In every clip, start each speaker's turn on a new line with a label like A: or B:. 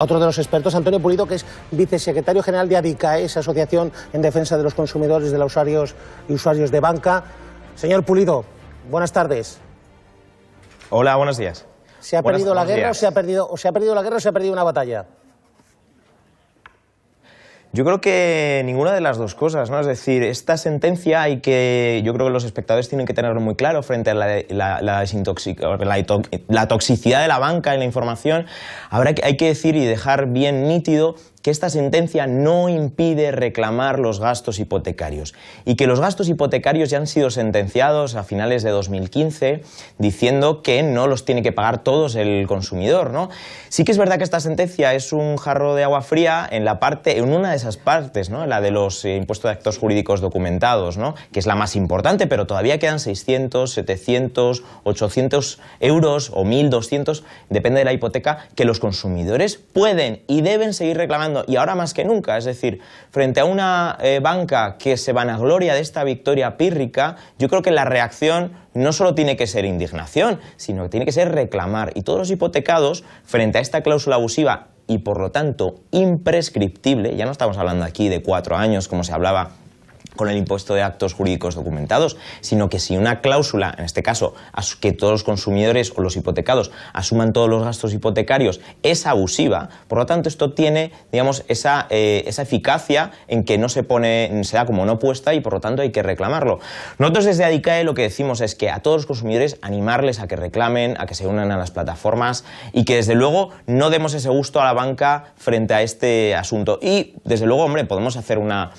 A: Otro de los expertos, Antonio Pulido, que es vicesecretario general de ADICAE, esa asociación en defensa de los consumidores, de los usuarios y usuarios de banca. Señor Pulido, buenas tardes.
B: Hola, buenos días.
A: ¿Se ha perdido la guerra o se ha perdido una batalla?
B: Yo creo que ninguna de las dos cosas, ¿no? Es decir, esta sentencia yo creo que los espectadores tienen que tenerlo muy claro frente a la toxicidad de la banca y la información. Hay que decir y dejar bien nítido que esta sentencia no impide reclamar los gastos hipotecarios y que los gastos hipotecarios ya han sido sentenciados a finales de 2015 diciendo que no los tiene que pagar todos el consumidor, ¿no? Sí que es verdad que esta sentencia es un jarro de agua fría en una de esas partes, ¿no? La de los impuestos de actos jurídicos documentados, ¿no? Que es la más importante, pero todavía quedan 600, 700, 800 euros o 1.200, depende de la hipoteca, que los consumidores pueden y deben seguir reclamando. Y ahora más que nunca, es decir, frente a una banca que se vanagloria de esta victoria pírrica, yo creo que la reacción no solo tiene que ser indignación, sino que tiene que ser reclamar. Y todos los hipotecados, frente a esta cláusula abusiva y por lo tanto imprescriptible, ya no estamos hablando aquí de 4 años como se hablaba con el impuesto de actos jurídicos documentados, sino que si una cláusula, en este caso, que todos los consumidores o los hipotecados asuman todos los gastos hipotecarios, es abusiva, por lo tanto esto tiene, digamos, esa eficacia en que no se da como no puesta y por lo tanto hay que reclamarlo. Nosotros desde ADICAE lo que decimos es que a todos los consumidores animarles a que reclamen, a que se unan a las plataformas y que desde luego no demos ese gusto a la banca frente a este asunto. Y desde luego, hombre, podemos hacer una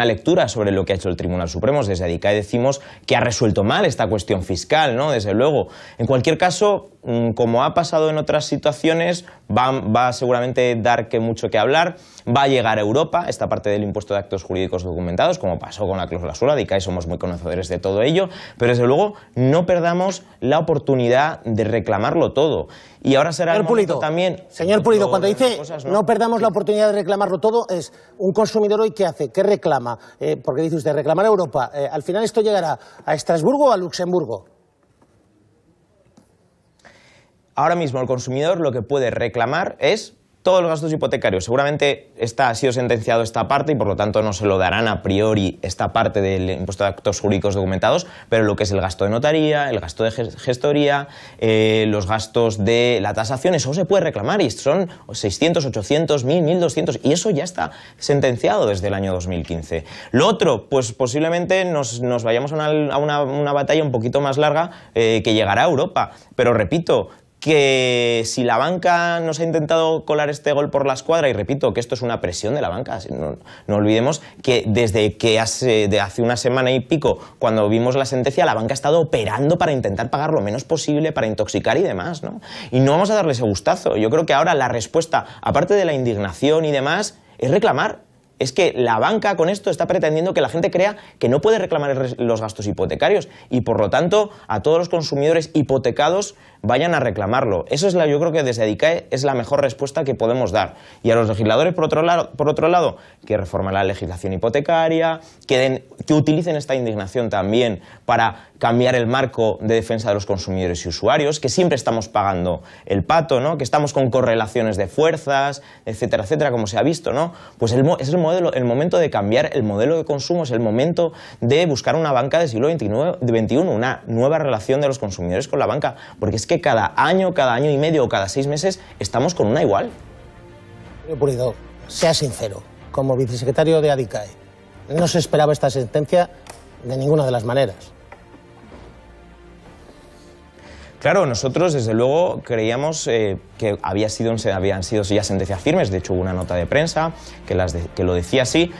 B: lectura sobre lo que ha hecho el Tribunal Supremo. Desde ADICAE decimos que ha resuelto mal esta cuestión fiscal, ¿no? Desde luego. En cualquier caso, como ha pasado en otras situaciones, va a seguramente dar mucho que hablar. Va a llegar a Europa esta parte del impuesto de actos jurídicos documentados, como pasó con la cláusula suelo. ADICAE somos muy conocedores de todo ello, pero desde luego no perdamos la oportunidad de reclamarlo todo. Y ahora será el momento también...
A: Señor Pulido, cuando dice no perdamos la oportunidad de reclamarlo todo, es un consumidor hoy ¿qué hace? ¿Qué reclama? Porque dice usted, reclamar a Europa. ¿Al final esto llegará a Estrasburgo o a Luxemburgo?
B: Ahora mismo el consumidor lo que puede reclamar es todos los gastos hipotecarios. Seguramente ha sido sentenciado esta parte y por lo tanto no se lo darán a priori esta parte del impuesto de actos jurídicos documentados, pero lo que es el gasto de notaría, el gasto de gestoría, los gastos de la tasación, eso se puede reclamar y son 600, 800, 1.000, 1.200 y eso ya está sentenciado desde el año 2015. Lo otro, pues posiblemente nos vayamos a una batalla un poquito más larga que llegará a Europa, pero repito, que si la banca nos ha intentado colar este gol por la escuadra, y repito que esto es una presión de la banca, no olvidemos que desde que hace una semana y pico, cuando vimos la sentencia, la banca ha estado operando para intentar pagar lo menos posible, para intoxicar y demás, ¿no? Y no vamos a darle ese gustazo. Yo creo que ahora la respuesta, aparte de la indignación y demás, es reclamar. Es que la banca con esto está pretendiendo que la gente crea que no puede reclamar los gastos hipotecarios y por lo tanto a todos los consumidores hipotecados vayan a reclamarlo. Eso yo creo que desde ADICAE es la mejor respuesta que podemos dar. Y a los legisladores, por otro lado, que reformen la legislación hipotecaria, que utilicen esta indignación también para cambiar el marco de defensa de los consumidores y usuarios, que siempre estamos pagando el pato, ¿no? Que estamos con correlaciones de fuerzas, etcétera, etcétera, como se ha visto, ¿no? Pues es el momento de cambiar el modelo de consumo, es el momento de buscar una banca del siglo XXI, una nueva relación de los consumidores con la banca, porque es que cada año y medio o cada 6 meses estamos con una igual.
A: Señor Pulido, sea sincero, como vicesecretario de ADICAE, no se esperaba esta sentencia de ninguna de las maneras.
B: Claro, nosotros desde luego creíamos que habían sido ya sentencias firmes, de hecho hubo una nota de prensa que lo decía así.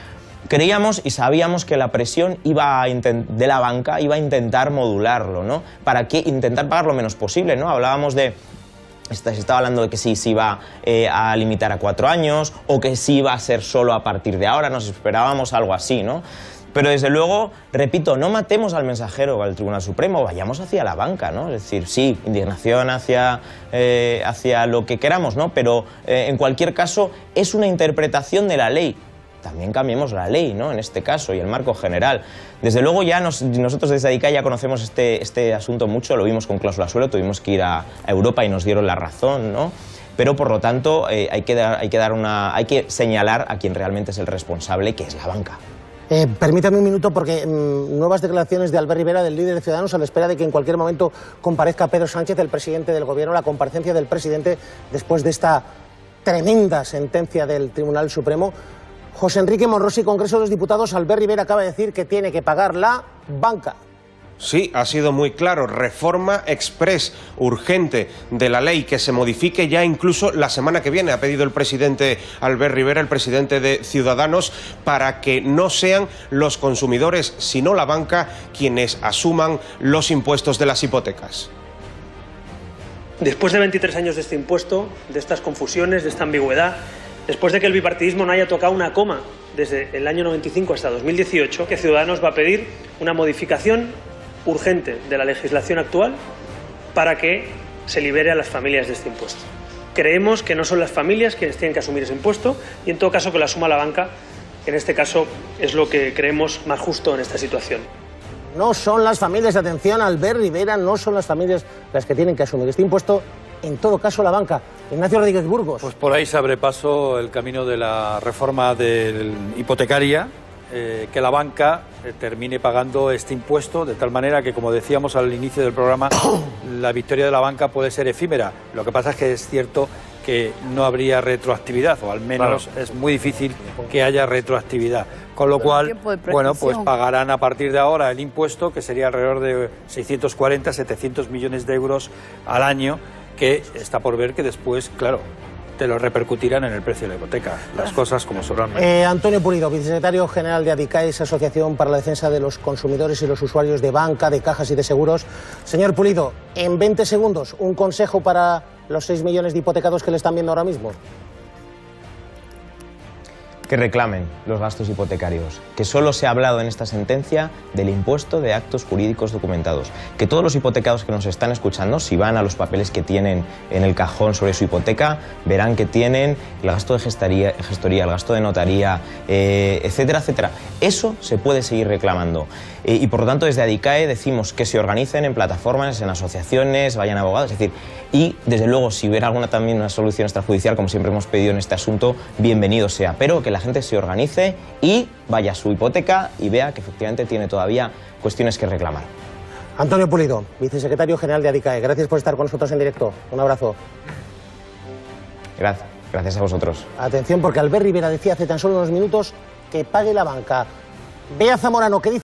B: Creíamos y sabíamos que la presión de la banca iba a intentar modularlo, ¿no? Para intentar pagar lo menos posible, ¿no? Se estaba hablando de que sí se iba a limitar a 4 años o que sí iba a ser solo a partir de ahora, nos esperábamos algo así, ¿no? Pero desde luego, repito, no matemos al mensajero, al Tribunal Supremo, vayamos hacia la banca, ¿no? Es decir, sí, indignación hacia lo que queramos, ¿no? Pero en cualquier caso es una interpretación de la ley. También cambiemos la ley, ¿no? En este caso, y el marco general. Desde luego ya nosotros desde ADICAE ya conocemos este asunto mucho, lo vimos con cláusula suelo, tuvimos que ir a Europa y nos dieron la razón, ¿no? pero por lo tanto hay que señalar a quien realmente es el responsable, que es la banca.
A: Permítame un minuto porque nuevas declaraciones de Albert Rivera, del líder de Ciudadanos, a la espera de que en cualquier momento comparezca Pedro Sánchez, el presidente del Gobierno, la comparecencia del presidente después de esta tremenda sentencia del Tribunal Supremo. José Enrique Monrosi, Congreso de los Diputados, Albert Rivera acaba de decir que tiene que pagar la banca.
C: Sí, ha sido muy claro, reforma express, urgente, de la ley, que se modifique ya incluso la semana que viene. Ha pedido el presidente Albert Rivera, el presidente de Ciudadanos, para que no sean los consumidores, sino la banca, quienes asuman los impuestos de las hipotecas.
D: Después de 23 años de este impuesto, de estas confusiones, de esta ambigüedad, después de que el bipartidismo no haya tocado una coma desde el año 95 hasta 2018, que Ciudadanos va a pedir una modificación urgente de la legislación actual para que se libere a las familias de este impuesto. Creemos que no son las familias quienes tienen que asumir ese impuesto y en todo caso que lo asuma la banca, que en este caso es lo que creemos más justo en esta situación.
A: No son las familias, atención, Albert Rivera, no son las familias las que tienen que asumir este impuesto, en todo caso la banca. Ignacio Rodríguez Burgos.
E: Pues por ahí se abre paso el camino de la reforma hipotecaria, que la banca termine pagando este impuesto, de tal manera que, como decíamos al inicio del programa, la victoria de la banca puede ser efímera. Lo que pasa es que es cierto que no habría retroactividad, o al menos es muy difícil que haya retroactividad. Con lo cual, bueno, pues pagarán a partir de ahora el impuesto, que sería alrededor de 640, 700 millones de euros al año, que está por ver que después, claro, te lo repercutirán en el precio de la hipoteca. Las cosas como son.
A: Antonio Pulido, vicesecretario general de ADICAES, Asociación para la Defensa de los Consumidores y los Usuarios de Banca, de Cajas y de Seguros. Señor Pulido, en 20 segundos, un consejo para los 6 millones de hipotecados que le están viendo ahora mismo.
B: Que reclamen los gastos hipotecarios, que solo se ha hablado en esta sentencia del impuesto de actos jurídicos documentados, que todos los hipotecados que nos están escuchando, si van a los papeles que tienen en el cajón sobre su hipoteca, verán que tienen el gasto de gestoría, el gasto de notaría, etcétera, etcétera. Eso se puede seguir reclamando. Y por lo tanto, desde ADICAE decimos que se organicen en plataformas, en asociaciones, vayan abogados, es decir, y desde luego, si hubiera también una solución extrajudicial, como siempre hemos pedido en este asunto, bienvenido sea, pero que la gente se organice y vaya a su hipoteca y vea que efectivamente tiene todavía cuestiones que reclamar.
A: Antonio Pulido, vicesecretario general de ADICAE, gracias por estar con nosotros en directo. Un abrazo.
B: Gracias a vosotros.
A: Atención, porque Albert Rivera decía hace tan solo unos minutos que pague la banca. Bea Zamorano, ¿qué dice?